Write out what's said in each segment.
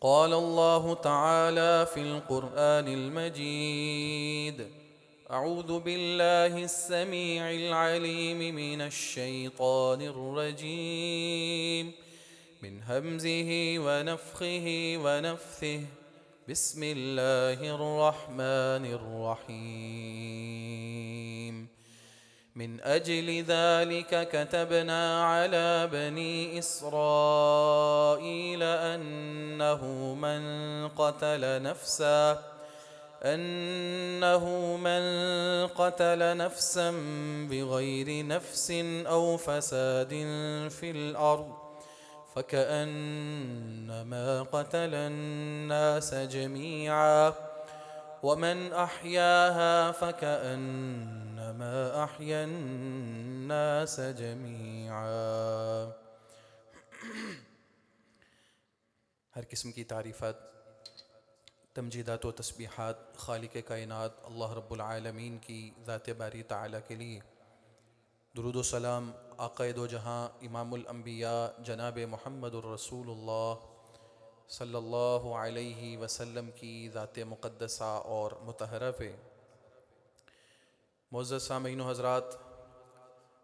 قال الله تعالى في القرآن المجيد: أعوذ بالله السميع العليم من الشيطان الرجيم، من همزه ونفخه ونفثه. بسم الله الرحمن الرحيم. من أجل ذلك كتبنا على بني إسرائيل أنه من قتل نفسا بغير نفس أو فساد في الأرض فكأنما قتل الناس جميعا، ومن أحياها فكأنما أحيا الناس جميعا۔ ہر قسم کی تعریفات، تمجیدات و تسبیحات خالق کائنات اللہ رب العالمین کی ذات باری تعالیٰ کے لیے۔ درود و سلام آقا دو جہاں امام الانبیاء جناب محمد الرسول اللہ صلی اللہ علیہ وسلم کی ذات مقدسہ اور مطہرہ پہ۔ معزز سامعین و حضرات،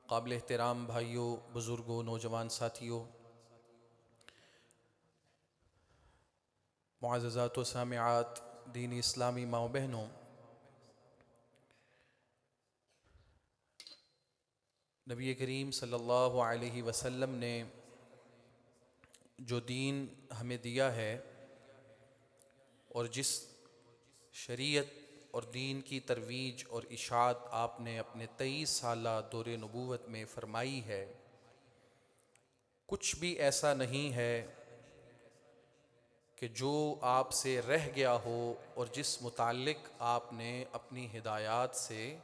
قابل احترام بھائیوں، بزرگوں، نوجوان ساتھیوں، معززات و سامعات، دین اسلامی ماں و بہنوں، نبی کریم صلی اللہ علیہ وسلم نے جو دین ہمیں دیا ہے اور جس شریعت اور دین کی ترویج اور اشاعت آپ نے اپنے 23 سالہ دور نبوت میں فرمائی ہے، کچھ بھی ایسا نہیں ہے کہ جو آپ سے رہ گیا ہو اور جس متعلق آپ نے اپنی ہدایات سے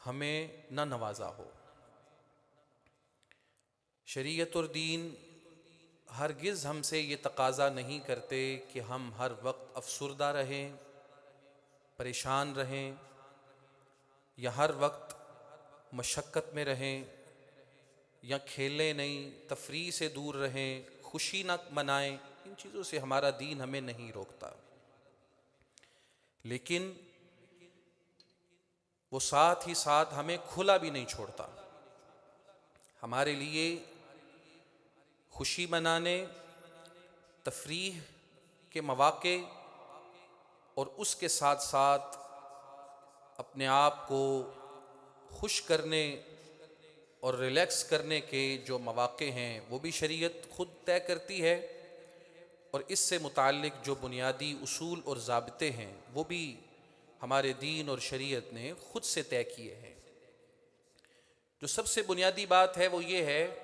ہمیں نہ نوازا ہو۔ شریعت اور دین ہرگز ہم سے یہ تقاضا نہیں کرتے کہ ہم ہر وقت افسردہ رہیں، پریشان رہیں، یا ہر وقت مشقت میں رہیں، یا کھیلیں نہیں، تفریح سے دور رہیں، خوشی نہ منائیں۔ ان چیزوں سے ہمارا دین ہمیں نہیں روکتا، لیکن وہ ساتھ ہی ساتھ ہمیں کھلا بھی نہیں چھوڑتا۔ ہمارے لیے خوشی منانے، تفریح کے مواقع اور اس کے ساتھ ساتھ اپنے آپ کو خوش کرنے اور ریلیکس کرنے کے جو مواقع ہیں وہ بھی شریعت خود طے کرتی ہے، اور اس سے متعلق جو بنیادی اصول اور ضابطے ہیں وہ بھی ہمارے دین اور شریعت نے خود سے طے کیے ہیں۔ جو سب سے بنیادی بات ہے وہ یہ ہے،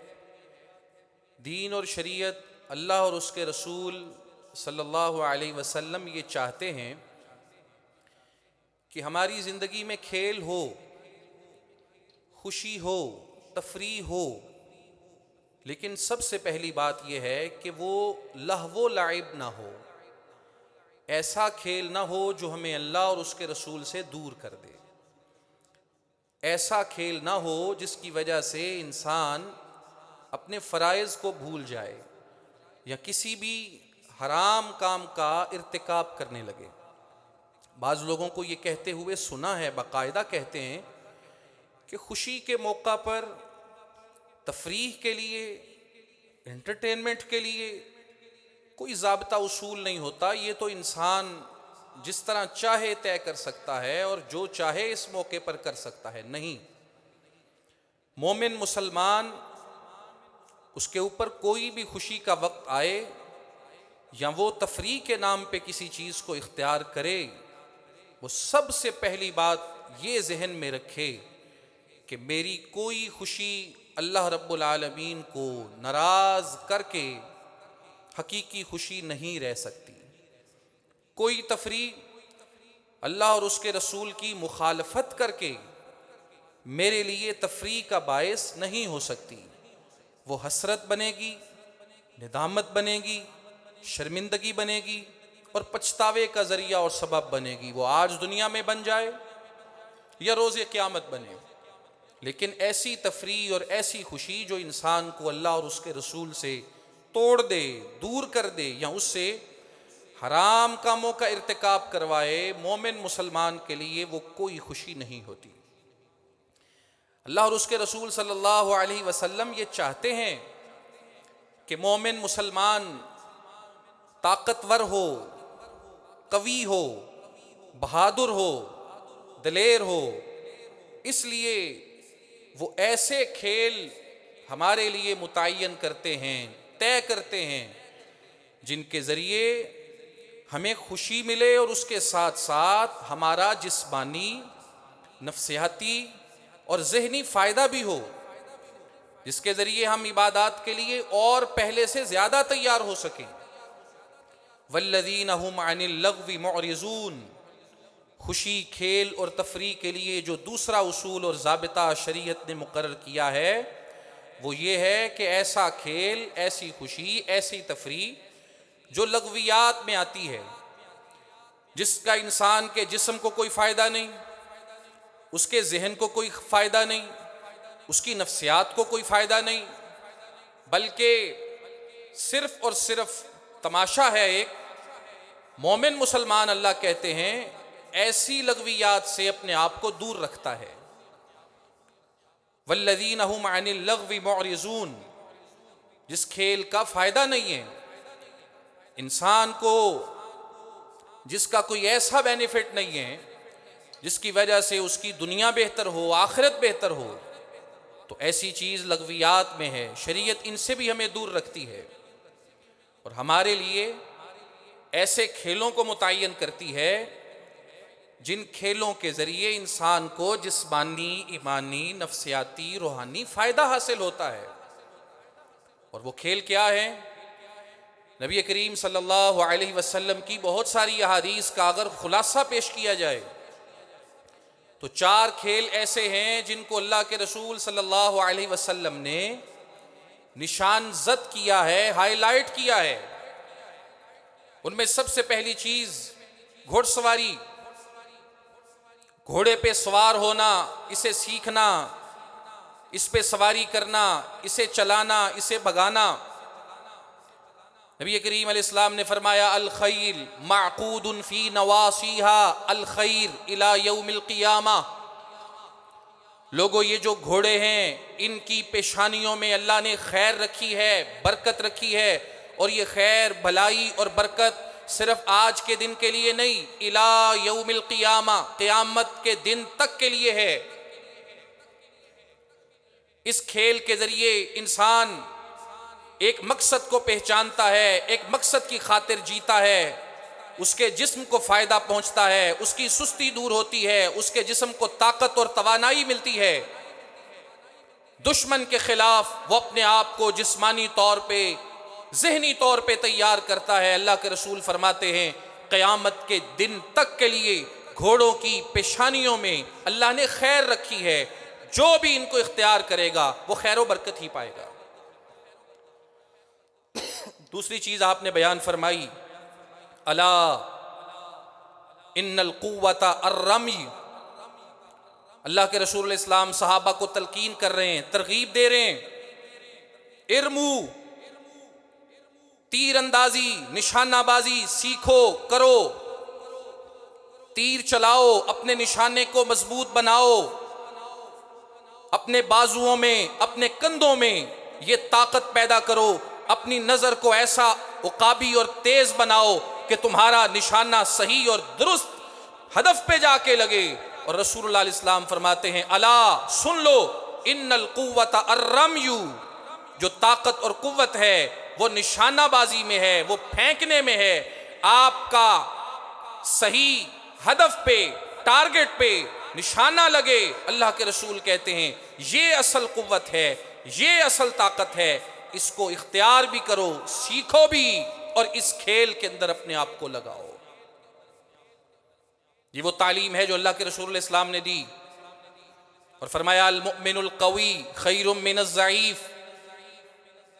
دین اور شریعت، اللہ اور اس کے رسول صلی اللہ علیہ وسلم یہ چاہتے ہیں کہ ہماری زندگی میں کھیل ہو، خوشی ہو، تفریح ہو، لیکن سب سے پہلی بات یہ ہے کہ وہ لہو و لعب نہ ہو۔ ایسا کھیل نہ ہو جو ہمیں اللہ اور اس کے رسول سے دور کر دے۔ ایسا کھیل نہ ہو جس کی وجہ سے انسان اپنے فرائض کو بھول جائے یا کسی بھی حرام کام کا ارتکاب کرنے لگے۔ بعض لوگوں کو یہ کہتے ہوئے سنا ہے، باقاعدہ کہتے ہیں کہ خوشی کے موقع پر، تفریح کے لیے، انٹرٹینمنٹ کے لیے کوئی ضابطہ اصول نہیں ہوتا، یہ تو انسان جس طرح چاہے طے کر سکتا ہے اور جو چاہے اس موقع پر کر سکتا ہے۔ نہیں، مومن مسلمان، اس کے اوپر کوئی بھی خوشی کا وقت آئے یا وہ تفریح کے نام پہ کسی چیز کو اختیار کرے، وہ سب سے پہلی بات یہ ذہن میں رکھے کہ میری کوئی خوشی اللہ رب العالمین کو ناراض کر کے حقیقی خوشی نہیں رہ سکتی۔ کوئی تفریح اللہ اور اس کے رسول کی مخالفت کر کے میرے لیے تفریح کا باعث نہیں ہو سکتی۔ وہ حسرت بنے گی، ندامت بنے گی، شرمندگی بنے گی اور پچھتاوے کا ذریعہ اور سبب بنے گی۔ وہ آج دنیا میں بن جائے یا روز قیامت بنے، لیکن ایسی تفریح اور ایسی خوشی جو انسان کو اللہ اور اس کے رسول سے توڑ دے، دور کر دے یا اس سے حرام کاموں کا ارتکاب کروائے، مومن مسلمان کے لیے وہ کوئی خوشی نہیں ہوتی۔ اللہ اور اس کے رسول صلی اللہ علیہ وسلم یہ چاہتے ہیں کہ مومن مسلمان طاقتور ہو، قوی ہو، بہادر ہو، دلیر ہو۔ اس لیے وہ ایسے کھیل ہمارے لیے متعین کرتے ہیں، طے کرتے ہیں، جن کے ذریعے ہمیں خوشی ملے اور اس کے ساتھ ساتھ ہمارا جسمانی، نفسیاتی اور ذہنی فائدہ بھی ہو، جس کے ذریعے ہم عبادات کے لیے اور پہلے سے زیادہ تیار ہو سکیں۔ والذین هم عن اللغو معرضون، خوشی، کھیل اور تفریح کے لیے جو دوسرا اصول اور ضابطہ شریعت نے مقرر کیا ہے وہ یہ ہے کہ ایسا کھیل، ایسی خوشی، ایسی تفریح جو لغویات میں آتی ہے، جس کا انسان کے جسم کو کوئی فائدہ نہیں، اس کے ذہن کو کوئی فائدہ نہیں، اس کی نفسیات کو کوئی فائدہ نہیں، بلکہ صرف اور صرف تماشا ہے ایک۔ مومن مسلمان اللہ کہتے ہیں ایسی لغویات سے اپنے آپ کو دور رکھتا ہے۔ والذین هم عن اللغو معرضون، جس کھیل کا فائدہ نہیں ہے انسان کو، جس کا کوئی ایسا بینیفٹ نہیں ہے جس کی وجہ سے اس کی دنیا بہتر ہو، آخرت بہتر ہو، تو ایسی چیز لغویات میں ہے۔ شریعت ان سے بھی ہمیں دور رکھتی ہے اور ہمارے لیے ایسے کھیلوں کو متعین کرتی ہے جن کھیلوں کے ذریعے انسان کو جسمانی، ایمانی، نفسیاتی، روحانی فائدہ حاصل ہوتا ہے۔ اور وہ کھیل کیا ہے؟ نبی کریم صلی اللہ علیہ وسلم کی بہت ساری احادیث کا اگر خلاصہ پیش کیا جائے تو 4 کھیل ایسے ہیں جن کو اللہ کے رسول صلی اللہ علیہ وسلم نے نشان زد کیا ہے، ہائی لائٹ کیا ہے۔ ان میں سب سے پہلی چیز گھوڑ سواری، گھوڑے پہ سوار ہونا، اسے سیکھنا، اس پہ سواری کرنا، اسے چلانا، اسے بھگانا۔ نبی کریم علیہ السلام نے فرمایا الخیل معقود فی نواصیہا الخیر الی یوم القیامہ، لوگو یہ جو گھوڑے ہیں ان کی پیشانیوں میں اللہ نے خیر رکھی ہے، برکت رکھی ہے، اور یہ خیر، بھلائی اور برکت صرف آج کے دن کے لیے نہیں، الی یوم القیامہ، قیامت کے دن تک کے لیے ہے۔ اس کھیل کے ذریعے انسان ایک مقصد کو پہچانتا ہے، ایک مقصد کی خاطر جیتا ہے، اس کے جسم کو فائدہ پہنچتا ہے، اس کی سستی دور ہوتی ہے، اس کے جسم کو طاقت اور توانائی ملتی ہے۔ دشمن کے خلاف وہ اپنے آپ کو جسمانی طور پہ، ذہنی طور پہ تیار کرتا ہے۔ اللہ کے رسول فرماتے ہیں قیامت کے دن تک کے لیے گھوڑوں کی پیشانیوں میں اللہ نے خیر رکھی ہے، جو بھی ان کو اختیار کرے گا وہ خیر و برکت ہی پائے گا۔ دوسری چیز آپ نے بیان فرمائی الا ان القوۃ الرمی، اللہ کے رسول علیہ السلام صحابہ کو تلقین کر رہے ہیں، ترغیب دے رہے ہیں، ارمو، تیر اندازی، نشانہ بازی سیکھو، کرو، تیر چلاؤ، اپنے نشانے کو مضبوط بناؤ، اپنے بازوؤں میں، اپنے کندھوں میں یہ طاقت پیدا کرو، اپنی نظر کو ایسا عقابی اور تیز بناؤ کہ تمہارا نشانہ صحیح اور درست ہدف پہ جا کے لگے۔ اور رسول اللہ علیہ السلام فرماتے ہیں الا سن لو ان القوۃ الرمی، جو طاقت اور قوت ہے وہ نشانہ بازی میں ہے، وہ پھینکنے میں ہے۔ آپ کا صحیح ہدف پہ، ٹارگٹ پہ نشانہ لگے، اللہ کے رسول کہتے ہیں یہ اصل قوت ہے، یہ اصل طاقت ہے، اس کو اختیار بھی کرو، سیکھو بھی، اور اس کھیل کے اندر اپنے آپ کو لگاؤ۔ یہ وہ تعلیم ہے جو اللہ کے رسول علیہ السلام نے دی، اور فرمایا المؤمن القوی خیر من الضعیف،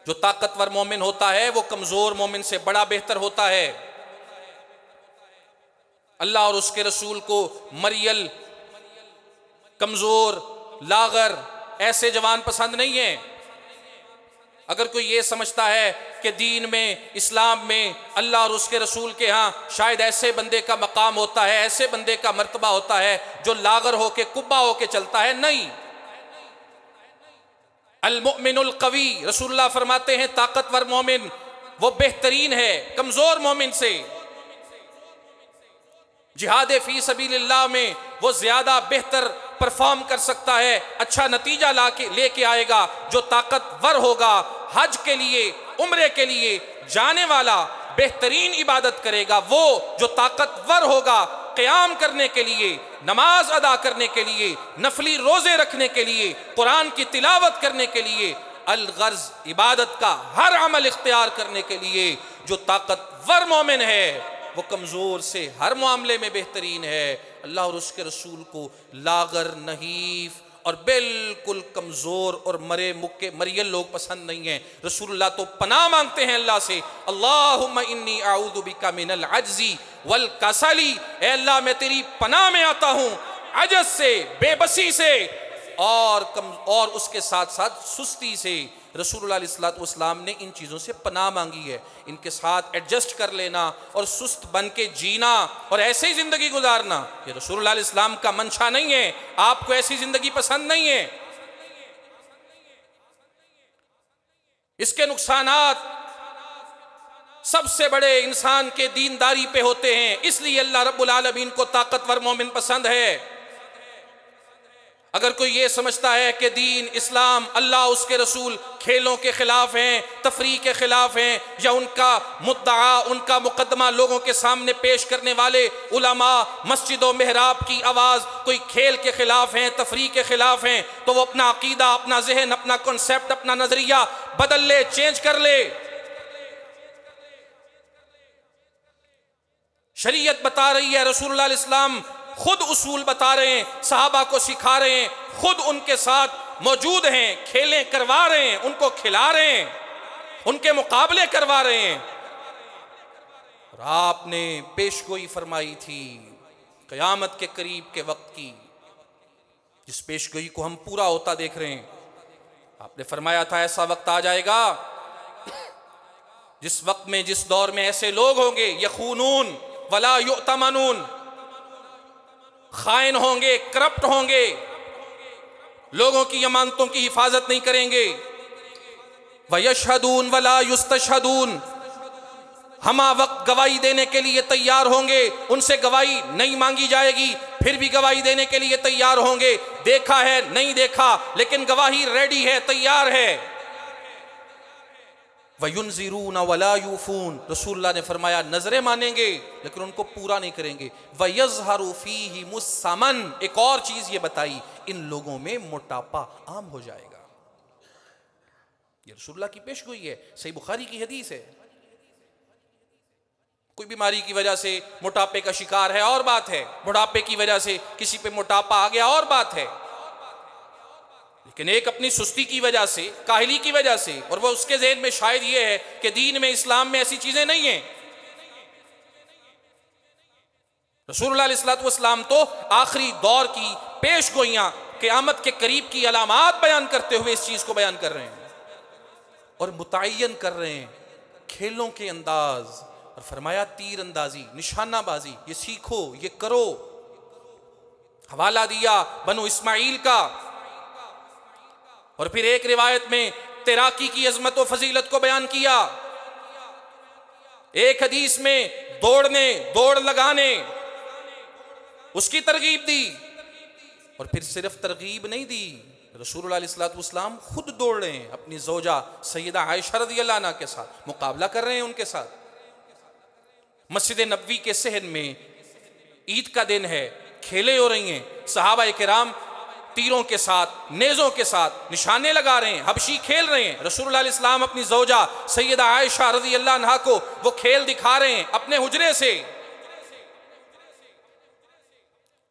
جو طاقتور مومن ہوتا ہے وہ کمزور مومن سے بڑا بہتر ہوتا ہے۔ اللہ اور اس کے رسول کو مریل، کمزور، لاغر ایسے جوان پسند نہیں ہیں۔ اگر کوئی یہ سمجھتا ہے کہ دین میں، اسلام میں، اللہ اور اس کے رسول کے ہاں شاید ایسے بندے کا مقام ہوتا ہے، ایسے بندے کا مرتبہ ہوتا ہے جو لاغر ہو کے، کبا ہو کے چلتا ہے، نہیں۔ المؤمن القوی، رسول اللہ فرماتے ہیں طاقتور مومن وہ بہترین ہے کمزور مومن سے۔ جہاد فی سبیل اللہ میں وہ زیادہ بہتر پرفارم کر سکتا ہے، اچھا نتیجہ لے کے آئے گا جو طاقتور ہوگا۔ حج کے لیے، عمرے کے لیے جانے والا بہترین عبادت کرے گا وہ جو طاقتور ہوگا، قیام کرنے کے لیے، نماز ادا کرنے کے لیے، نفلی روزے رکھنے کے لیے، قرآن کی تلاوت کرنے کے لیے، الغرض عبادت کا ہر عمل اختیار کرنے کے لیے۔ جو طاقتور مومن ہے وہ کمزور سے ہر معاملے میں بہترین ہے۔ اللہ اور اس کے رسول کو لاغر، نحیف اور بالکل کمزور اور مرے مکے مریل لوگ پسند نہیں ہیں۔ رسول اللہ تو پناہ مانگتے ہیں اللہ سے، اللہم انی اعوذ بک من العجز والکسل، اے اللہ میں تیری پناہ میں آتا ہوں عجز سے، بے بسی سے، اور اس کے ساتھ ساتھ سستی سے۔ رسول اللہ علیہ السلام نے ان چیزوں سے پناہ مانگی ہے، ان کے ساتھ ایڈجسٹ کر لینا اور سست بن کے جینا اور ایسے ہی زندگی گزارنا، یہ رسول اللہ علیہ السلام کا منشا نہیں ہے۔ آپ کو ایسی زندگی پسند نہیں ہے، اس کے نقصانات سب سے بڑے انسان کے دینداری پہ ہوتے ہیں، اس لیے اللہ رب العالمین کو طاقتور مومن پسند ہے۔ اگر کوئی یہ سمجھتا ہے کہ دین، اسلام، اللہ اس کے رسول کھیلوں کے خلاف ہیں، تفریح کے خلاف ہیں، یا ان کا مدعا، ان کا مقدمہ لوگوں کے سامنے پیش کرنے والے علماء مسجد و محراب کی آواز کوئی کھیل کے خلاف ہیں، تفریح کے خلاف ہیں، تو وہ اپنا عقیدہ، اپنا ذہن، اپنا کنسیپٹ، اپنا نظریہ بدل لے، چینج کر لے۔ شریعت بتا رہی ہے، رسول اللہ علیہ السلام خود اصول بتا رہے ہیں، صحابہ کو سکھا رہے ہیں، خود ان کے ساتھ موجود ہیں، کھیلیں کروا رہے ہیں، ان کو کھلا رہے ہیں، ان کے مقابلے کروا رہے ہیں۔ اور آپ نے پیشگوئی فرمائی تھی قیامت کے قریب کے وقت کی، جس پیشگوئی کو ہم پورا ہوتا دیکھ رہے ہیں۔ آپ نے فرمایا تھا ایسا وقت آ جائے گا جس وقت میں، جس دور میں ایسے لوگ ہوں گے یخونون ولا یؤتمنون، خائن ہوں گے، کرپٹ ہوں گے، لوگوں کی امانتوں کی حفاظت نہیں کریں گے۔ وَيَشْهَدُونَ وَلَا يُسْتَشْهَدُونَ، ہمہ وقت گواہی دینے کے لیے تیار ہوں گے، ان سے گواہی نہیں مانگی جائے گی، پھر بھی گواہی دینے کے لیے تیار ہوں گے۔ دیکھا ہے، نہیں دیکھا، لیکن گواہی ریڈی ہے، تیار ہے۔ وَيُنذِرُونَ وَلَا يُوفُونَ، رسول اللہ نے فرمایا نظریں مانیں گے لیکن ان کو پورا نہیں کریں گے۔ وَيَظْهَرُ فِيهِمُ السَّمَنُ، ایک اور چیز یہ بتائی، ان لوگوں میں موٹاپا عام ہو جائے گا۔ یہ رسول اللہ کی پیشگوئی ہے، صحیح بخاری کی حدیث ہے۔ کوئی بیماری کی وجہ سے موٹاپے کا شکار ہے اور بات ہے، بڑھاپے کی وجہ سے کسی پہ موٹاپا آ گیا اور بات ہے، لیکن ایک اپنی سستی کی وجہ سے، کاہلی کی وجہ سے، اور وہ اس کے ذہن میں شاید یہ ہے کہ دین میں، اسلام میں ایسی چیزیں نہیں ہیں۔ رسول اللہ علیہ السلام تو آخری دور کی پیش گوئیاں، قیامت کے قریب کی علامات بیان کرتے ہوئے اس چیز کو بیان کر رہے ہیں اور متعین کر رہے ہیں کھیلوں کے انداز، اور فرمایا تیر اندازی، نشانہ بازی، یہ سیکھو، یہ کرو۔ حوالہ دیا بنو اسماعیل کا، اور پھر ایک روایت میں تیراکی کی عظمت و فضیلت کو بیان کیا، ایک حدیث میں دوڑنے، دوڑ لگانے، اس کی ترغیب دی، اور پھر صرف ترغیب نہیں دی، رسول اللہ علیہ السلام خود دوڑ رہے ہیں، اپنی زوجہ سیدہ عائشہ رضی اللہ عنہا کے ساتھ مقابلہ کر رہے ہیں ان کے ساتھ۔ مسجد نبوی کے صحن میں عید کا دن ہے، کھیلیں ہو رہی ہیں، صحابہ کرام تیروں کے ساتھ، نیزوں کے ساتھ نشانے لگا رہے ہیں، حبشی کھیل رہے ہیں، رسول اللہ علیہ السلام اپنی زوجہ سیدہ عائشہ رضی اللہ عنہا کو وہ کھیل دکھا رہے ہیں اپنے حجرے سے۔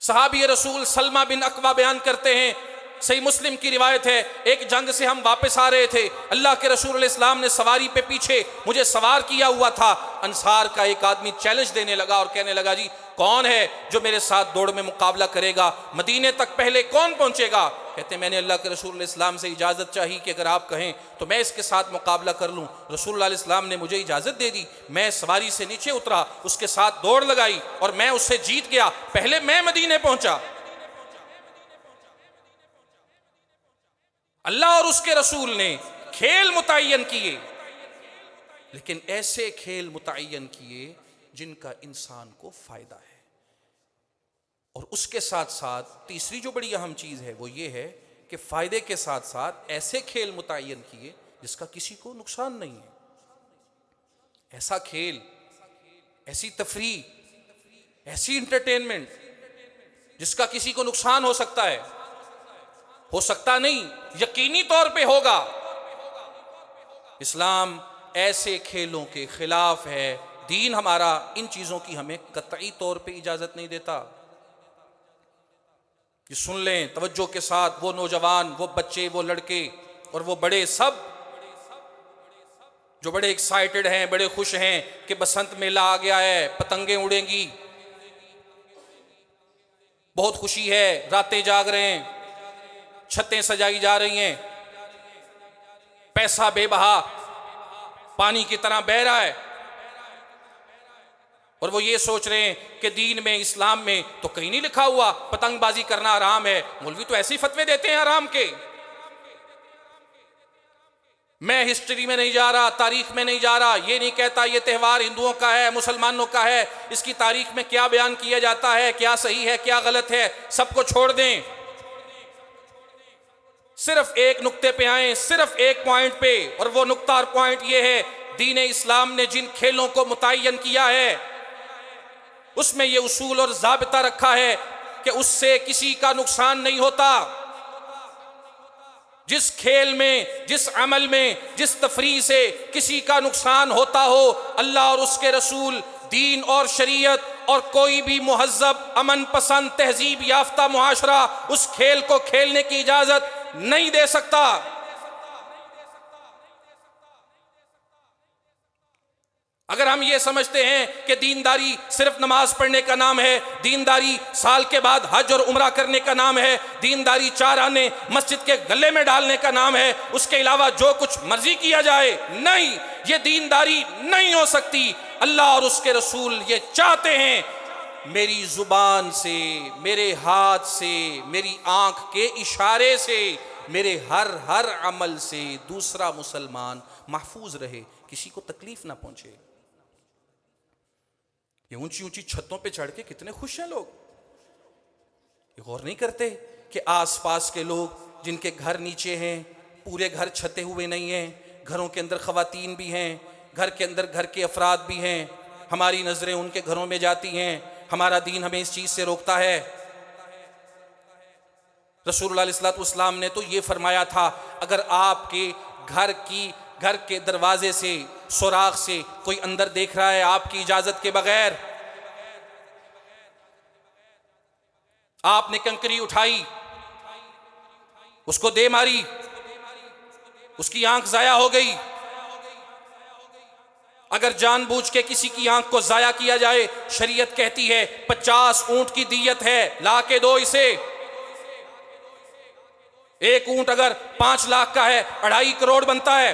صحابی رسول سلمہ بن اکوع بیان کرتے ہیں، صحیح مسلم کی روایت ہے، ایک جنگ سے ہم واپس آ رہے تھے، اللہ کے رسول علیہ السلام نے سواری پہ پیچھے مجھے سوار کیا ہوا تھا، انصار کا ایک آدمی چیلنج دینے لگا اور کہنے لگا جی کون ہے جو میرے ساتھ دوڑ میں مقابلہ کرے گا؟ مدینے تک پہلے کون پہنچے گا؟ کہتے ہیں میں نے اللہ کے رسول علیہ السلام سے اجازت چاہی کہ اگر آپ کہیں تو میں اس کے ساتھ مقابلہ کر لوں۔ رسول اللہ علیہ السلام نے مجھے اجازت دے دی، میں سواری سے نیچے اترا، اس کے ساتھ دوڑ لگائی اور میں اس سے جیت گیا، پہلے میں مدینے پہنچا۔ اللہ اور اس کے رسول نے کھیل متعین کیے، لیکن ایسے کھیل متعین کیے جن کا انسان کو فائدہ ہے۔ اور اس کے ساتھ ساتھ تیسری جو بڑی اہم چیز ہے وہ یہ ہے کہ فائدے کے ساتھ ساتھ ایسے کھیل متعین کیے جس کا کسی کو نقصان نہیں ہے۔ ایسا کھیل، ایسی تفریح، ایسی انٹرٹینمنٹ جس کا کسی کو نقصان ہو سکتا ہے، ہو سکتا نہیں، یقینی طور پہ ہوگا۔ اسلام ایسے کھیلوں کے خلاف ہے۔ دین ہمارا ان چیزوں کی ہمیں قطعی طور پہ اجازت نہیں دیتا۔ یہ سن لیں توجہ کے ساتھ، وہ نوجوان، وہ بچے، وہ لڑکے اور وہ بڑے، سب جو بڑے ایکسائٹڈ ہیں، بڑے خوش ہیں کہ بسنت میلہ آ گیا ہے، پتنگیں اڑیں گی، بہت خوشی ہے، راتیں جاگ رہے ہیں، چھتیں سجائی جا رہی ہیں، پیسہ بے بہا پانی کی طرح بہہ رہا ہے، اور وہ یہ سوچ رہے ہیں کہ دین میں، اسلام میں تو کہیں نہیں لکھا ہوا پتنگ بازی کرنا حرام ہے، مولوی تو ایسے ہی فتوے دیتے ہیں حرام کے۔ میں ہسٹری میں نہیں جا رہا، تاریخ میں نہیں جا رہا، یہ نہیں کہتا یہ تہوار ہندوؤں کا ہے، مسلمانوں کا ہے، اس کی تاریخ میں کیا بیان کیا جاتا ہے، کیا صحیح ہے، کیا غلط ہے، سب کو چھوڑ دیں، صرف ایک نقطے پہ آئیں، صرف ایک پوائنٹ پہ، اور وہ نقطہ اور پوائنٹ یہ ہے، دین اسلام نے جن کھیلوں کو متعین کیا ہے اس میں یہ اصول اور ضابطہ رکھا ہے کہ اس سے کسی کا نقصان نہیں ہوتا۔ جس کھیل میں، جس عمل میں، جس تفریح سے کسی کا نقصان ہوتا ہو، اللہ اور اس کے رسول، دین اور شریعت اور کوئی بھی مہذب، امن پسند، تہذیب یافتہ معاشرہ اس کھیل کو کھیلنے کی اجازت نہیں دے سکتا۔ اگر ہم یہ سمجھتے ہیں کہ دینداری صرف نماز پڑھنے کا نام ہے، دینداری سال کے بعد حج اور عمرہ کرنے کا نام ہے، دینداری 4 آنے مسجد کے گلے میں ڈالنے کا نام ہے، اس کے علاوہ جو کچھ مرضی کیا جائے، نہیں، یہ دینداری نہیں ہو سکتی۔ اللہ اور اس کے رسول یہ چاہتے ہیں میری زبان سے، میرے ہاتھ سے، میری آنکھ کے اشارے سے، میرے ہر عمل سے دوسرا مسلمان محفوظ رہے، کسی کو تکلیف نہ پہنچے۔ یہ اونچی اونچی چھتوں پہ چڑھ کے کتنے خوش ہیں لوگ، یہ غور نہیں کرتے کہ آس پاس کے لوگ جن کے گھر نیچے ہیں، پورے گھر چھتے ہوئے نہیں ہیں، گھروں کے اندر خواتین بھی ہیں، گھر کے اندر گھر کے افراد بھی ہیں، ہماری نظریں ان کے گھروں میں جاتی ہیں، ہمارا دین ہمیں اس چیز سے روکتا ہے۔ رسول اللہ علیہ السلام نے تو یہ فرمایا تھا، اگر آپ کے گھر کے دروازے سے، سوراخ سے کوئی اندر دیکھ رہا ہے آپ کی اجازت کے بغیر، آپ نے کنکری اٹھائی، اس کو دے ماری، اس کی آنکھ ضائع ہو گئی، اگر جان بوجھ کے کسی کی آنکھ کو ضائع کیا جائے، شریعت کہتی ہے 50 اونٹ کی دیت ہے، لا کے دو اسے۔ ایک اونٹ اگر 5 لاکھ کا ہے، 2.5 کروڑ بنتا ہے۔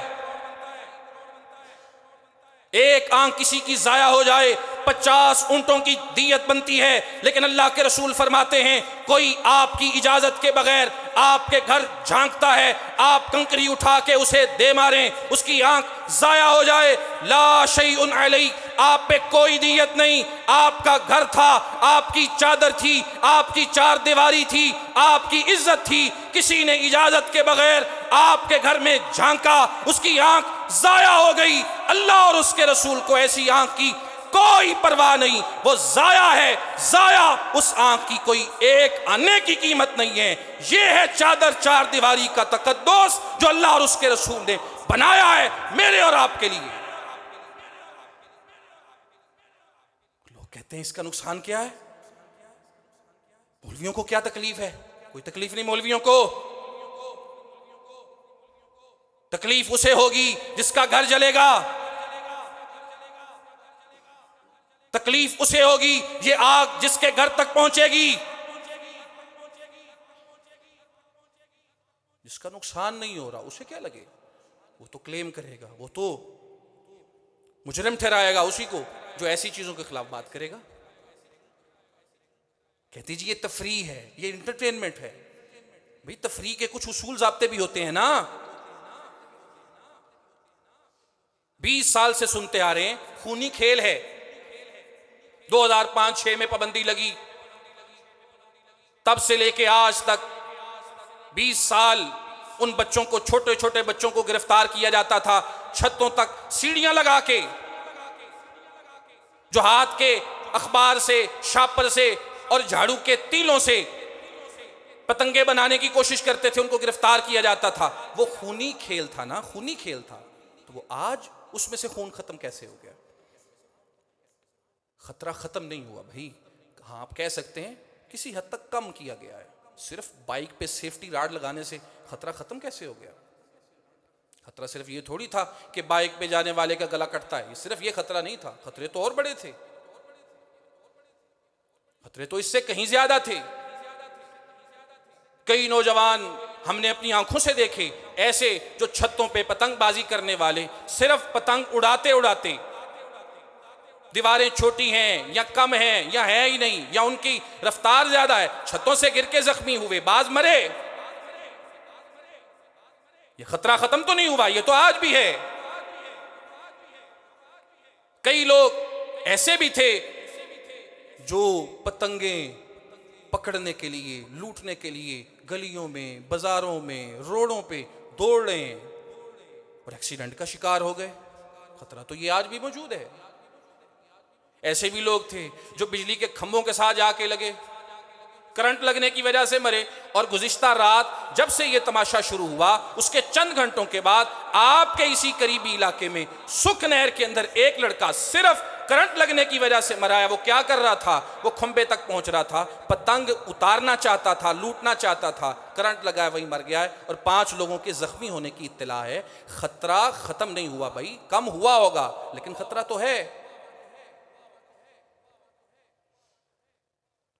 ایک آنکھ کسی کی ضائع ہو جائے 50 اونٹوں کی دیت بنتی ہے، لیکن اللہ کے رسول فرماتے ہیں کوئی آپ کی اجازت کے بغیر آپ کے گھر جھانکتا ہے، آپ کنکری اٹھا کے اسے دے ماریں، اس کی آنکھ ضائع ہو جائے، لا شیء علیہ، آپ پہ کوئی دیت نہیں، آپ کا گھر تھا، آپ کی چادر تھی، آپ کی 4 دیواری تھی، آپ کی عزت تھی، کسی نے اجازت کے بغیر آپ کے گھر میں جھانکا، اس کی آنکھ ضائع ہو گئی۔ اللہ اور اس کے رسول کو ایسی آنکھ کی کوئی پرواہ نہیں، وہ ضائع ہے، ضائع، اس آنکھ کی کوئی ایک آنے کی قیمت نہیں ہے۔ یہ ہے چادر 4 دیواری کا تقدس جو اللہ اور اس کے رسول نے بنایا ہے میرے اور آپ کے لیے۔ لوگ کہتے ہیں اس کا نقصان کیا ہے؟ مولویوں کو کیا تکلیف ہے؟ کوئی تکلیف نہیں مولویوں کو، تکلیف اسے ہوگی جس کا گھر جلے گا، تکلیف اسے ہوگی، یہ آگ جس کے گھر تک پہنچے گی، جس کا نقصان نہیں ہو رہا اسے کیا لگے، وہ تو کلیم کرے گا، وہ تو مجرم ٹھہرائے گا اسی کو جو ایسی چیزوں کے خلاف بات کرے گا۔ کہتی جی یہ تفریح ہے، یہ انٹرٹینمنٹ ہے۔ بھئی تفریح کے کچھ اصول ضابطے بھی ہوتے ہیں نا۔ 20 سال سے سنتے آ رہے ہیں خونی کھیل ہے، 2005-6 میں پابندی لگی، تب سے لے کے آج تک 20 سال ان بچوں کو، چھوٹے چھوٹے بچوں کو گرفتار کیا جاتا تھا، چھتوں تک سیڑھیاں لگا کے، جو ہاتھ کے اخبار سے، شاپر سے اور جھاڑو کے تیلوں سے پتنگے بنانے کی کوشش کرتے تھے، ان کو گرفتار کیا جاتا تھا۔ وہ خونی کھیل تھا نا، خونی کھیل تھا، تو وہ آج اس میں سے خون ختم کیسے ہو گیا؟ خطرہ ختم نہیں ہوا بھائی، ہاں آپ کہہ سکتے ہیں کسی حد تک کم کیا گیا ہے، صرف بائک پہ سیفٹی راڈ لگانے سے خطرہ ختم کیسے ہو گیا؟ خطرہ صرف یہ تھوڑی تھا کہ بائک پہ جانے والے کا گلا کٹتا ہے، صرف یہ خطرہ نہیں تھا، خطرے تو اور بڑے تھے، خطرے تو اس سے کہیں زیادہ تھے۔ کئی نوجوان ہم نے اپنی آنکھوں سے دیکھے ایسے جو چھتوں پہ پتنگ بازی کرنے والے، صرف پتنگ اڑاتے اڑاتے، دیواریں چھوٹی ہیں یا کم ہیں یا ہے ہی نہیں یا ان کی رفتار زیادہ ہے، چھتوں سے گر کے زخمی ہوئے، بعض مرے۔ یہ خطرہ ختم تو نہیں ہوا، یہ تو آج بھی ہے۔ کئی لوگ ایسے بھی تھے جو پتنگیں پکڑنے کے لیے، لوٹنے کے لیے گلیوں میں، بازاروں میں، روڈوں پہ دوڑ رہے ہیں اور ایکسیڈنٹ کا شکار ہو گئے۔ خطرہ تو یہ آج بھی موجود ہے۔ ایسے بھی لوگ تھے جو بجلی کے کھمبوں کے ساتھ جا کے لگے، کرنٹ لگنے کی وجہ سے مرے۔ اور گزشتہ رات جب سے یہ تماشا شروع ہوا، اس کے چند گھنٹوں کے بعد آپ کے اسی قریبی علاقے میں سکھ نہر کے اندر ایک لڑکا صرف کرنٹ لگنے کی وجہ سے مرا ہے۔ وہ کیا کر رہا تھا؟ وہ کھمبے تک پہنچ رہا تھا، پتنگ اتارنا چاہتا تھا، لوٹنا چاہتا تھا، کرنٹ لگا ہے، وہی مر گیا ہے، اور 5 لوگوں کے زخمی ہونے کی اطلاع ہے۔ خطرہ ختم نہیں ہوا بھائی، کم ہوا ہوگا لیکن خطرہ تو ہے۔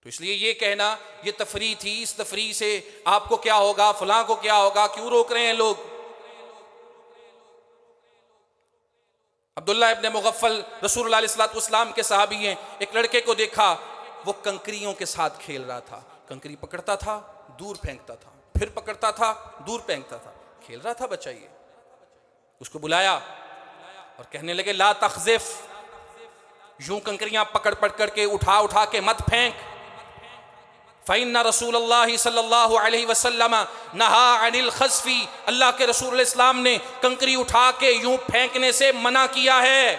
تو اس لیے یہ کہنا یہ تفریح تھی، اس تفریح سے آپ کو کیا ہوگا، فلاں کو کیا ہوگا، کیوں روک رہے ہیں لوگ؟ عبداللہ ابن مغفل رسول اللہ علیہ السلام کے صحابی ہیں، ایک لڑکے کو دیکھا وہ کنکریوں کے ساتھ کھیل رہا تھا، کنکری پکڑتا تھا دور پھینکتا تھا، پھر پکڑتا تھا دور پھینکتا تھا، کھیل رہا تھا بچہ۔ یہ اس کو بلایا اور کہنے لگے لا تخذف، یوں کنکریاں پکڑ پکڑ کے اٹھا کے مت پھینک۔ فَإِنَّ رسول اللہ صلی اللہ علیہ وسلم نہا عن الخسف، اللہ کے رسول علیہ السلام نے کنکری اٹھا کے یوں پھینکنے سے منع کیا ہے۔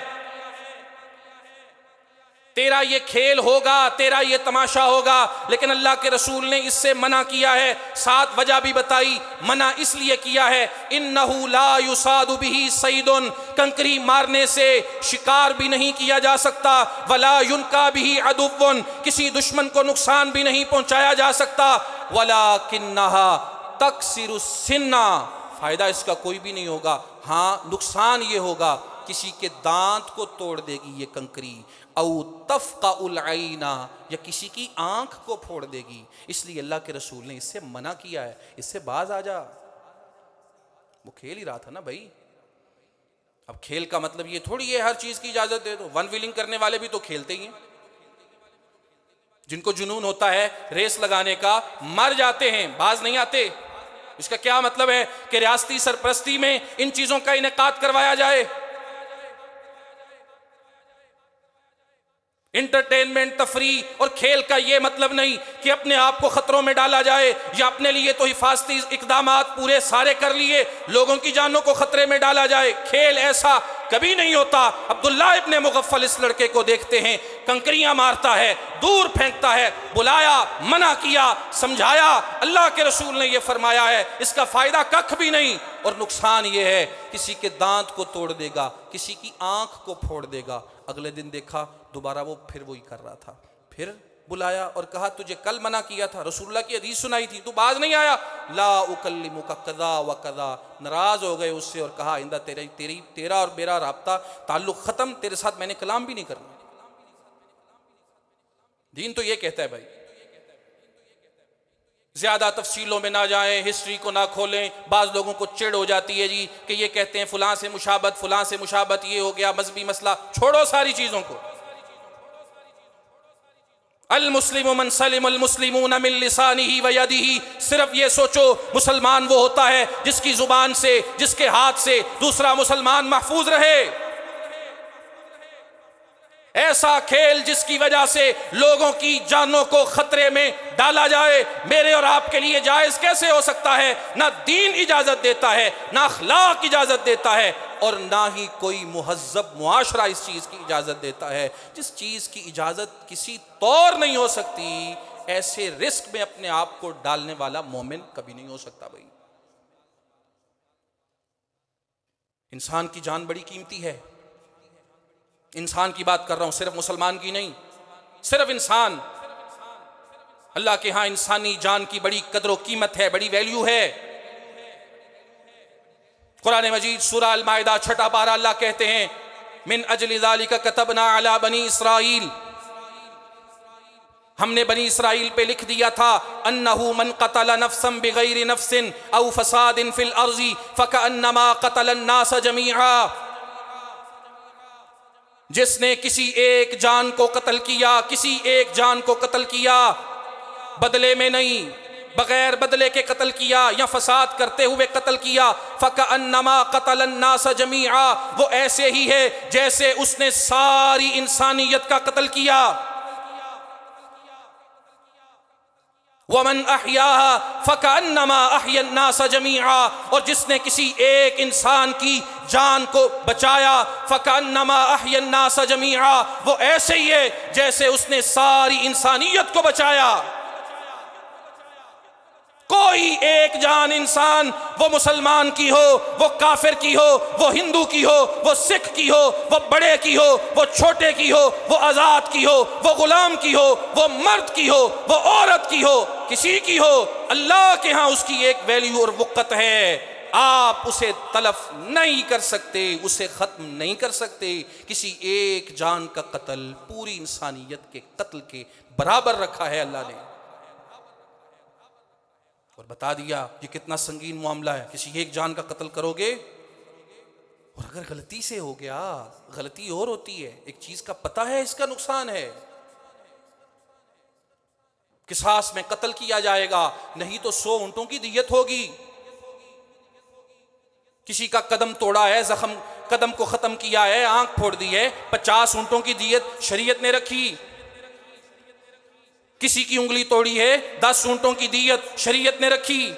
تیرا یہ کھیل ہوگا، تیرا یہ تماشا ہوگا، لیکن اللہ کے رسول نے اس سے منع کیا ہے۔ ساتھ وجہ بھی بتائی، منع اس لیے کیا ہے اِنَّهُ لَا يُصَادُ بِهِ صَيْدٌ، کنکری مارنے سے شکار بھی نہیں کیا جا سکتا، وَلَا يُنْكَى بِهِ عَدُوٌ، کسی دشمن کو نقصان بھی نہیں پہنچایا جا سکتا، وَلَكِنَّهَا تَكْسِرُ السِّنَّ، فائدہ اس کا کوئی بھی نہیں ہوگا، ہاں نقصان یہ ہوگا کسی کے دانت کو توڑ دے گی یہ کنکری، او تفقع العین، یا کسی کی آنکھ کو پھوڑ دے گی۔ اس لیے اللہ کے رسول نے اس سے منع کیا ہے، اس سے باز آ جا۔ وہ کھیل ہی رہا تھا نا بھائی۔ اب کھیل کا مطلب یہ تھوڑی ہے ہر چیز کی اجازت دے دو، ون ویلنگ کرنے والے بھی تو کھیلتے ہی ہیں، جن کو جنون ہوتا ہے ریس لگانے کا مر جاتے ہیں، باز نہیں آتے۔ اس کا کیا مطلب ہے کہ ریاستی سرپرستی میں ان چیزوں کا انعقاد کروایا جائے؟ انٹرٹینمنٹ، تفریح اور کھیل کا یہ مطلب نہیں کہ اپنے آپ کو خطروں میں ڈالا جائے، یا اپنے لیے تو حفاظتی اقدامات پورے سارے کر لیے لوگوں کی جانوں کو خطرے میں ڈالا جائے۔ کھیل ایسا کبھی نہیں ہوتا۔ عبداللہ ابن مغفل اس لڑکے کو دیکھتے ہیں، کنکریاں مارتا ہے، دور پھینکتا ہے، بلایا، منع کیا، سمجھایا، اللہ کے رسول نے یہ فرمایا ہے اس کا فائدہ ککھ بھی نہیں، اور نقصان یہ ہے کسی کے دانت کو توڑ دے گا، کسی کی آنکھ کو پھوڑ دے گا۔ اگلے دن دیکھا دوبارہ وہ پھر وہی کر رہا تھا، پھر بلایا اور کہا تجھے کل منع کیا تھا، رسول اللہ کی حدیث سنائی تھی، تو باز نہیں آیا، لا اکلمک قضا و قضا، ناراض ہو گئے اس سے اور کہا آئندہ تیرا اور میرا رابطہ تعلق ختم، تیرے ساتھ میں نے کلام بھی نہیں کرنا۔ دین تو یہ کہتا ہے بھائی، زیادہ تفصیلوں میں نہ جائیں، ہسٹری کو نہ کھولیں. بعض لوگوں کو چڑ ہو جاتی ہے جی کہ یہ کہتے ہیں فلاں سے مشابہت، فلاں سے مشابہت، یہ ہو گیا مذہبی مسئلہ. چھوڑو ساری چیزوں کو. المسلم من سلم المسلمون من لسانہ و یدہ. صرف یہ سوچو مسلمان وہ ہوتا ہے جس کی زبان سے، جس کے ہاتھ سے دوسرا مسلمان محفوظ رہے. ایسا کھیل جس کی وجہ سے لوگوں کی جانوں کو خطرے میں ڈالا جائے، میرے اور آپ کے لیے جائز کیسے ہو سکتا ہے؟ نہ دین اجازت دیتا ہے، نہ اخلاق اجازت دیتا ہے، اور نہ ہی کوئی مہذب معاشرہ اس چیز کی اجازت دیتا ہے. جس چیز کی اجازت کسی طور نہیں ہو سکتی، ایسے رسک میں اپنے آپ کو ڈالنے والا مومن کبھی نہیں ہو سکتا. بھائی انسان کی جان بڑی قیمتی ہے. انسان کی بات کر رہا ہوں، صرف مسلمان کی نہیں، صرف انسان. اللہ کے ہاں انسانی جان کی بڑی قدر و قیمت ہے، بڑی ویلیو ہے. قرآن مجید سورہ المائدہ 6 پارہ اللہ کہتے ہیں من اجل ذالک کتبنا علی بنی اسرائیل، ہم نے بنی اسرائیل پہ لکھ دیا تھا انہو من قتل نفسا بغیر نفس او فساد فی الارض فکأنما قتل الناس جمیعا. جس نے کسی ایک جان کو قتل کیا، کسی ایک جان کو قتل کیا، بدلے میں نہیں، بغیر بدلے کے قتل کیا یا فساد کرتے ہوئے قتل کیا، فَكَأَنَّمَا قَتَلَ النَّاسَ جَمِيعًا، وہ ایسے ہی ہے جیسے اس نے ساری انسانیت کا قتل کیا. وَمَنْ أَحْيَاهَا فَكَأَنَّمَا أَحْيَا النَّاسَ جَمِيعًا، اور جس نے کسی ایک انسان کی جان کو بچایا، فَكَأَنَّمَا أَحْيَا النَّاسَ جَمِيعًا، وہ ایسے ہی ہے جیسے اس نے ساری انسانیت کو بچایا. کوئی ایک جان انسان، وہ مسلمان کی ہو، وہ کافر کی ہو، وہ ہندو کی ہو، وہ سکھ کی ہو، وہ بڑے کی ہو، وہ چھوٹے کی ہو، وہ آزاد کی ہو، وہ غلام کی ہو، وہ مرد کی ہو، وہ عورت کی ہو، کسی کی ہو، اللہ کے ہاں اس کی ایک ویلیو اور وقت ہے. آپ اسے تلف نہیں کر سکتے، اسے ختم نہیں کر سکتے. کسی ایک جان کا قتل پوری انسانیت کے قتل کے برابر رکھا ہے اللہ نے، اور بتا دیا یہ کتنا سنگین معاملہ ہے. کسی ایک جان کا قتل کرو گے، اور اگر غلطی سے ہو گیا، غلطی اور ہوتی ہے، ایک چیز کا پتہ ہے اس کا نقصان ہے، قصاص میں قتل کیا جائے گا، نہیں تو 100 اونٹوں کی دیت ہوگی. کسی کا قدم توڑا ہے، زخم قدم کو ختم کیا ہے، آنکھ پھوڑ دی ہے، 50 اونٹوں کی دیت شریعت نے رکھی. کسی کی انگلی توڑی ہے، 10 اونٹوں کی دیت شریعت نے رکھی.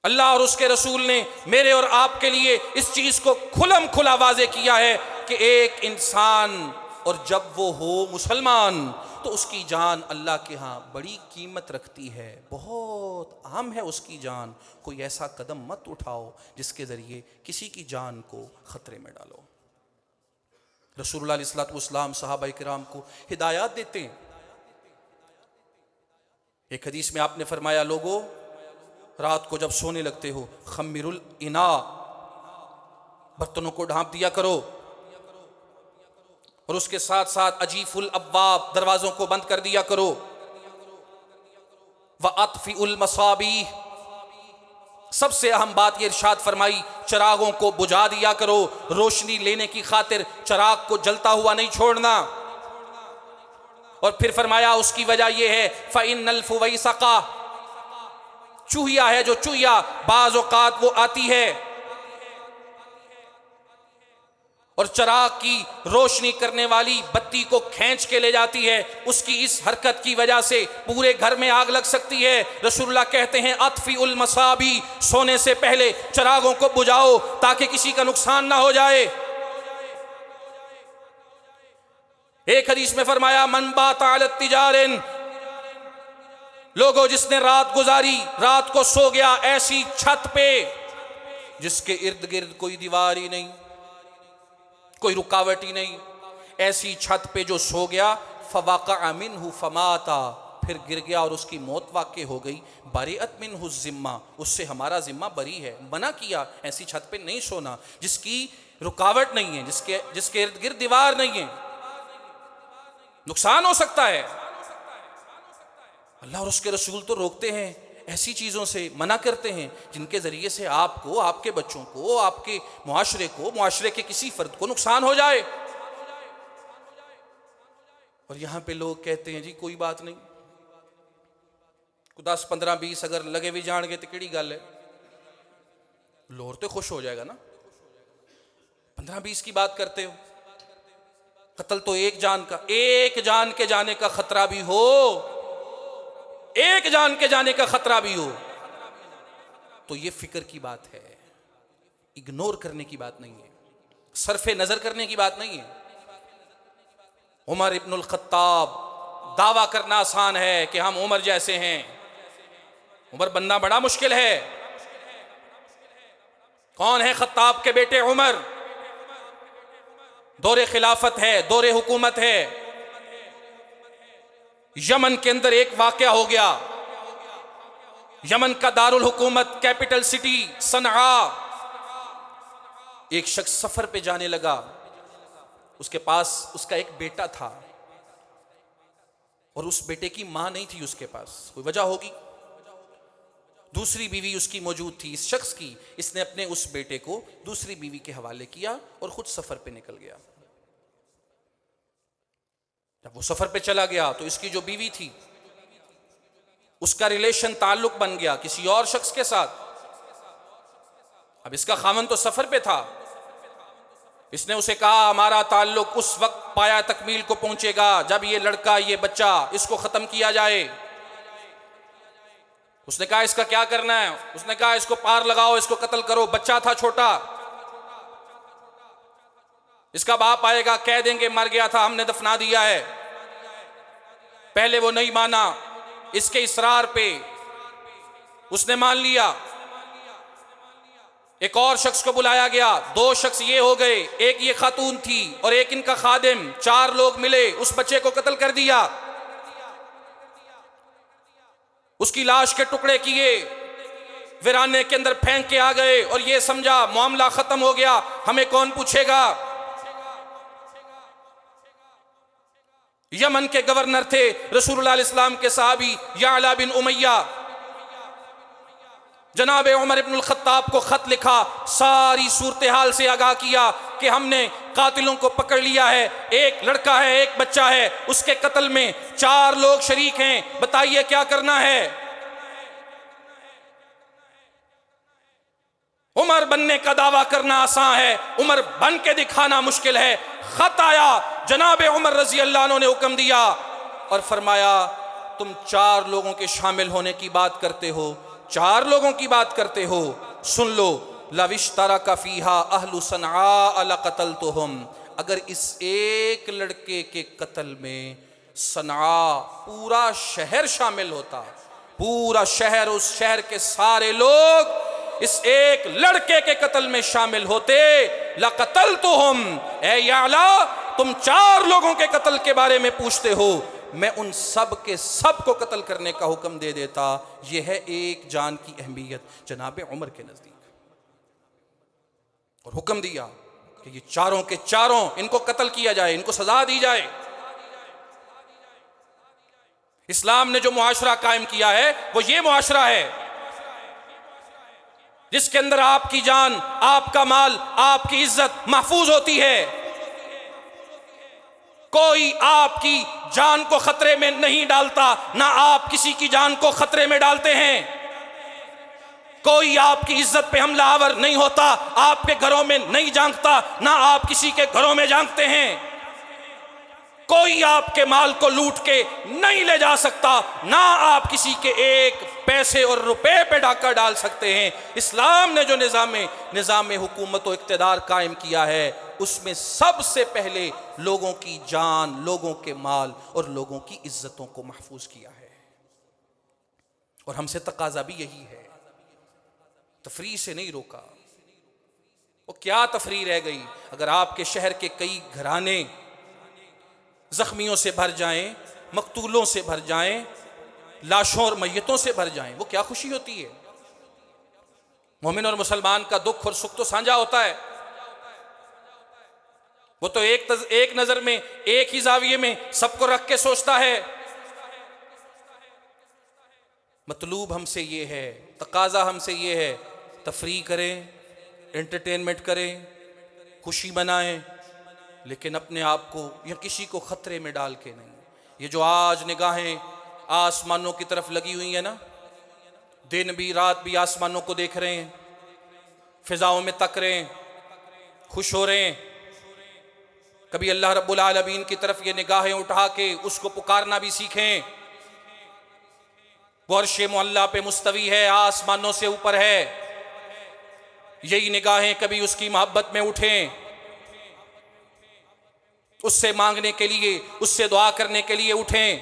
اللہ اور اس کے رسول نے میرے اور آپ کے لیے اس چیز کو کھلم کھلا واضح کیا ہے کہ ایک انسان، اور جب وہ ہو مسلمان، تو اس کی جان اللہ کے ہاں بڑی قیمت رکھتی ہے، بہت اہم ہے اس کی جان. کوئی ایسا قدم مت اٹھاؤ جس کے ذریعے کسی کی جان کو خطرے میں ڈالو. رسول اللہ علیہ الصلوۃ والسلام صحابہ کرام کو ہدایات دیتے ہیں. ایک حدیث میں آپ نے فرمایا لوگو رات کو جب سونے لگتے ہو خمر الاناء، برتنوں کو ڈھانپ دیا کرو، اور اس کے ساتھ ساتھ اجیف الابواب، دروازوں کو بند کر دیا کرو. وَأَطْفِئُ الْمَصَابِيحَ، سب سے اہم بات یہ ارشاد فرمائی چراغوں کو بجھا دیا کرو، روشنی لینے کی خاطر چراغ کو جلتا ہوا نہیں چھوڑنا. اور پھر فرمایا اس کی وجہ یہ ہے فَإِنَّ الْفُوَيْسَقَةَ، چوہیا ہے جو چوہیا بعض اوقات وہ آتی ہے اور چراغ کی روشنی کرنے والی بتی کو کھینچ کے لے جاتی ہے، اس کی اس حرکت کی وجہ سے پورے گھر میں آگ لگ سکتی ہے. رسول اللہ کہتے ہیں اطفئ المصابیح، سونے سے پہلے چراغوں کو بجھاؤ تاکہ کسی کا نقصان نہ ہو جائے. ایک حدیث میں فرمایا من بات علی التجار، لوگوں جس نے رات گزاری، رات کو سو گیا ایسی چھت پہ جس کے ارد گرد کوئی دیوار ہی نہیں، کوئی رکاوٹ ہی نہیں، ایسی چھت پہ جو سو گیا، فوقع منہ فماتا، پھر گر گیا اور اس کی موت واقع ہو گئی، بریئت منہ الذمہ، اس سے ہمارا ذمہ بری ہے. منع کیا ایسی چھت پہ نہیں سونا جس کی رکاوٹ نہیں ہے، جس کے ارد گرد دیوار نہیں ہے. نقصان ہو سکتا ہے. اللہ اور اس کے رسول تو روکتے ہیں، ایسی چیزوں سے منع کرتے ہیں جن کے ذریعے سے آپ کو، آپ کے بچوں کو، آپ کے معاشرے کو، معاشرے کے کسی فرد کو نقصان ہو جائے. اور یہاں پہ لوگ کہتے ہیں جی کوئی بات نہیں، 10 15 20 اگر لگے بھی جان گے تو کیڑی گل ہے، لور تو خوش ہو جائے گا نا. 15 20 کی بات کرتے ہو، قتل تو ایک جان کا، ایک جان کے جانے کا خطرہ بھی ہو، ایک جان کے جانے کا خطرہ بھی ہو تو یہ فکر کی بات ہے، اگنور کرنے کی بات نہیں ہے، صرف نظر کرنے کی بات نہیں ہے. عمر ابن الخطاب، دعویٰ کرنا آسان ہے کہ ہم عمر جیسے ہیں، عمر بننا بڑا مشکل ہے. کون ہے خطاب کے بیٹے عمر؟ دور خلافت ہے، دور حکومت ہے. یمن کے اندر ایک واقعہ ہو گیا، یمن کا دارالحکومت کیپٹل سٹی صنعاء. ایک شخص سفر پہ جانے لگا، اس کے پاس اس کا ایک بیٹا تھا اور اس بیٹے کی ماں نہیں تھی، اس کے پاس کوئی وجہ ہوگی، دوسری بیوی اس کی موجود تھی اس شخص کی. اس نے اپنے اس بیٹے کو دوسری بیوی کے حوالے کیا اور خود سفر پہ نکل گیا. جب وہ سفر پہ چلا گیا تو اس کی جو بیوی تھی اس کا ریلیشن، تعلق بن گیا کسی اور شخص کے ساتھ. اب اس کا خاوند تو سفر پہ تھا، اس نے اسے کہا ہمارا تعلق اس وقت پایا تکمیل کو پہنچے گا جب یہ لڑکا، یہ بچہ، اس کو ختم کیا جائے. اس نے کہا اس کا کیا کرنا ہے؟ اس نے کہا اس کو پار لگاؤ، اس کو قتل کرو، بچہ تھا چھوٹا، اس کا باپ آئے گا کہہ دیں گے مر گیا تھا ہم نے دفنا دیا ہے. پہلے وہ نہیں مانا، اس کے اصرار پہ اس نے مان لیا. ایک اور شخص کو بلایا گیا، 2 شخص یہ ہو گئے، ایک یہ خاتون تھی اور ایک ان کا خادم، 4 لوگ ملے، اس بچے کو قتل کر دیا، اس کی لاش کے ٹکڑے کیے، ویرانے کے اندر پھینک کے آ گئے اور یہ سمجھا معاملہ ختم ہو گیا، ہمیں کون پوچھے گا. یمن کے گورنر تھے رسول اللہ علیہ السلام کے صحابی یعلا بن امیہ. جناب عمر ابن الخطاب کو خط لکھا، ساری صورتحال سے آگاہ کیا کہ ہم نے قاتلوں کو پکڑ لیا ہے، ایک لڑکا ہے، ایک بچہ ہے، اس کے قتل میں 4 لوگ شریک ہیں، بتائیے کیا کرنا ہے. عمر بننے کا دعویٰ کرنا آسان ہے، عمر بن کے دکھانا مشکل ہے. خط آیا، جناب عمر رضی اللہ عنہ نے حکم دیا اور فرمایا تم 4 لوگوں کے شامل ہونے کی بات کرتے ہو، 4 لوگوں کی بات کرتے ہو، سن لو. لَوِ اشْتَرَكَ فِيهَا أَهْلُ صَنْعَاءَ لَقَتَلْتُهُمْ. اگر اس ایک لڑکے کے قتل میں صنعاء پورا شہر شامل ہوتا، پورا شہر، اس شہر کے سارے لوگ اس ایک لڑکے کے قتل میں شامل ہوتے، لَقَتَلْتُهُمْ. اے یعلا تم 4 لوگوں کے قتل کے بارے میں پوچھتے ہو، میں ان سب کے سب کو قتل کرنے کا حکم دے دیتا. یہ ہے ایک جان کی اہمیت جناب عمر کے نزدیک. اور حکم دیا کہ یہ 4 کے 4 ان کو قتل کیا جائے، ان کو سزا دی جائے. اسلام نے جو معاشرہ قائم کیا ہے وہ یہ معاشرہ ہے جس کے اندر آپ کی جان، آپ کا مال، آپ کی عزت محفوظ ہوتی ہے. کوئی آپ کی جان کو خطرے میں نہیں ڈالتا، نہ آپ کسی کی جان کو خطرے میں ڈالتے ہیں. کوئی آپ کی عزت پہ حملہ آور نہیں ہوتا، آپ کے گھروں میں نہیں جھانکتا، نہ آپ کسی کے گھروں میں جھانکتے ہیں. کوئی آپ کے مال کو لوٹ کے نہیں لے جا سکتا، نہ آپ کسی کے ایک پیسے اور روپے پہ ڈاکہ ڈال سکتے ہیں. اسلام نے جو نظام حکومت و اقتدار قائم کیا ہے اس میں سب سے پہلے لوگوں کی جان، لوگوں کے مال اور لوگوں کی عزتوں کو محفوظ کیا ہے. اور ہم سے تقاضا بھی یہی ہے، تفریح سے نہیں روکا. وہ کیا تفریح رہ گئی اگر آپ کے شہر کے کئی گھرانے زخمیوں سے بھر جائیں، مقتولوں سے بھر جائیں، لاشوں اور میتوں سے بھر جائیں؟ وہ کیا خوشی ہوتی ہے. مومن اور مسلمان کا دکھ اور سکھ تو سانجھا ہوتا ہے. وہ تو ایک نظر میں ایک ہی زاویے میں سب کو رکھ کے سوچتا ہے۔ مطلوب ہم سے یہ ہے، تقاضا ہم سے یہ ہے، تفریح کریں، انٹرٹینمنٹ کریں، خوشی منائیں، لیکن اپنے آپ کو یا کسی کو خطرے میں ڈال کے نہیں۔ یہ جو آج نگاہیں آسمانوں کی طرف لگی ہوئی ہیں نا، دن بھی رات بھی آسمانوں کو دیکھ رہے ہیں، فضاؤں میں تک رہے ہیں، خوش ہو رہے ہیں، کبھی اللہ رب العالمین کی طرف یہ نگاہیں اٹھا کے اس کو پکارنا بھی سیکھیں۔ وہ عرش معلیٰ پہ مستوی ہے، آسمانوں سے اوپر ہے، یہی نگاہیں کبھی اس کی محبت میں اٹھیں، اس سے مانگنے کے لیے، اس سے دعا کرنے کے لیے اٹھیں۔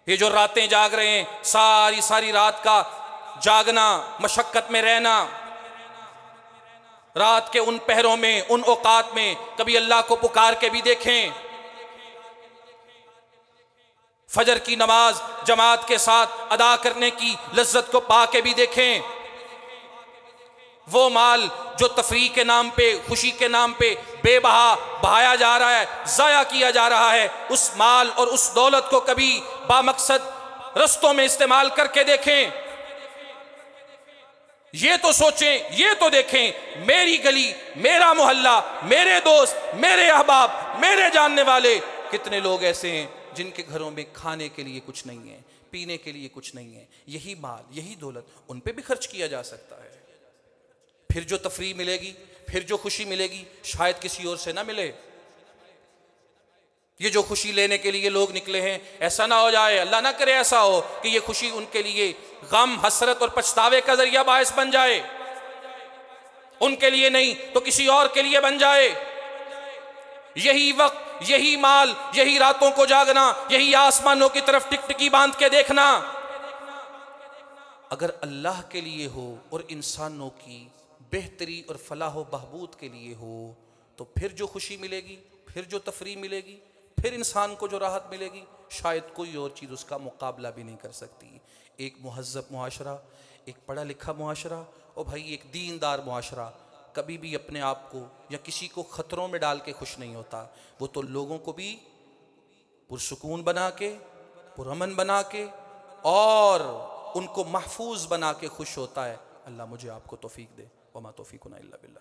یہ جو راتیں جاگ رہے ہیں، ساری رات کا جاگنا، مشقت میں رہنا، رات کے ان پہروں میں، ان اوقات میں کبھی اللہ کو پکار کے بھی دیکھیں۔ فجر کی نماز جماعت کے ساتھ ادا کرنے کی لذت کو پا کے بھی دیکھیں۔ وہ مال جو تفریح کے نام پہ، خوشی کے نام پہ بے بہا بہایا جا رہا ہے، ضائع کیا جا رہا ہے، اس مال اور اس دولت کو کبھی بامقصد رستوں میں استعمال کر کے دیکھیں۔ یہ تو سوچیں، یہ تو دیکھیں، میری گلی، میرا محلہ، میرے دوست، میرے احباب، میرے جاننے والے، کتنے لوگ ایسے ہیں جن کے گھروں میں کھانے کے لیے کچھ نہیں ہے، پینے کے لیے کچھ نہیں ہے۔ یہی مال، یہی دولت ان پہ بھی خرچ کیا جا سکتا ہے۔ پھر جو تفریح ملے گی، پھر جو خوشی ملے گی، شاید کسی اور سے نہ ملے۔ یہ جو خوشی لینے کے لیے لوگ نکلے ہیں، ایسا نہ ہو جائے، اللہ نہ کرے ایسا ہو کہ یہ خوشی ان کے لیے غم، حسرت اور پچھتاوے کا ذریعہ باعث بن جائے۔ ان کے لیے نہیں تو کسی اور کے لیے بن جائے۔ یہی وقت، یہی مال، یہی راتوں کو جاگنا، یہی آسمانوں کی طرف ٹکٹکی باندھ کے دیکھنا، اگر اللہ کے لیے ہو اور انسانوں کی بہتری اور فلاح و بہبود کے لیے ہو، تو پھر جو خوشی ملے گی، پھر جو تفریح ملے گی، پھر انسان کو جو راحت ملے گی، شاید کوئی اور چیز اس کا مقابلہ بھی نہیں کر سکتی۔ ایک مہذب معاشرہ، ایک پڑھا لکھا معاشرہ، اور بھائی ایک دیندار معاشرہ کبھی بھی اپنے آپ کو یا کسی کو خطروں میں ڈال کے خوش نہیں ہوتا۔ وہ تو لوگوں کو بھی پرسکون بنا کے، پرامن بنا کے، اور ان کو محفوظ بنا کے خوش ہوتا ہے۔ اللہ مجھے آپ کو توفیق دے، وما توفیقنا الا باللہ۔